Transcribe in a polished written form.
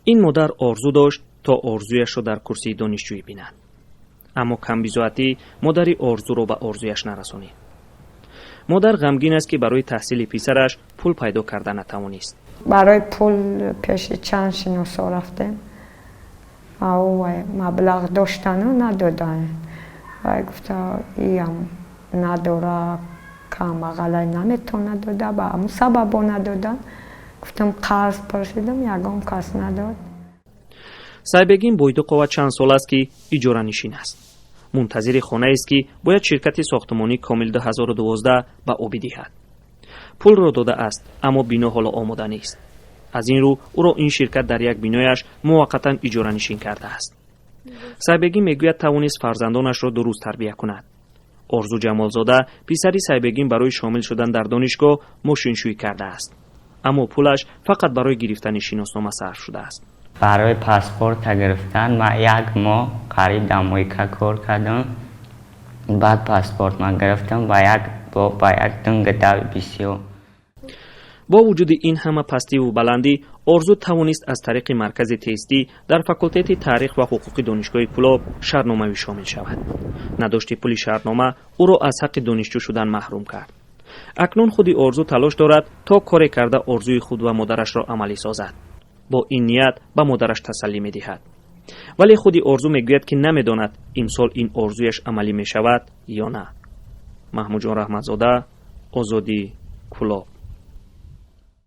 این مادر آرزو داشت تا آرزویش را در کرسی دانشجویی بیند. اما کمبیزاتی مادری آرزو را به آرزویش نرسانید. مادر غمگین است که برای تحصیل پسرش پول پیدا کرده نتوانست. برای پول پیش چند شناسا رفتیم. او مبلغ داشتن و ندادن. و گفتا ایم نداره کم اقلا نمیتونه داده با همون سبب ندادن. گفتم قرض پرسیدم یکم کس نداد. سایبگین بویدقова چند سال است که اجاره نشین است. منتظر خانه است که باید شرکت ساختمانی کامل 2012 به او بدهد. پول را داده است اما بنا حالا آماده نیست. از این رو او را این شرکت در یک بینایش موقتا اجاره نشین کرده است. سایبگین میگوید توانست فرزندانش را درست تربیت کند. آرزو جمالزاده پسری سایبگین برای شامل شدن در دانشگاه ماشینشویی کرده است. اما پولش فقط برای گرفتن شناسنامه صرف شده است. برای پاسپورت گرفتن ما یک ماه قریب در امریکا کار کردم. بعد پاسپورت ما گرفتم با یک دنگ بسیار. با وجود این همه پستی و بلندی، آرزو توانست از طریق مرکز تستی در فاکولته تاریخ و حقوق دانشگاه پولاب شهرنامه‌ای شامل شود. نداشت پول شهرنامه او را از حق دانشجو شدن محروم کرد. اکنون خودی آرزو تلاش دارد تا کاری کرده آرزوی خود و مادرش را عملی سازد. با این نیت به مادرش تسلی می دهد. ولی خودی آرزو میگوید که نمیداند امسال این آرزویش عملی می شود یا نه. محمود جان رحمتزاده، آزادی، کلاب.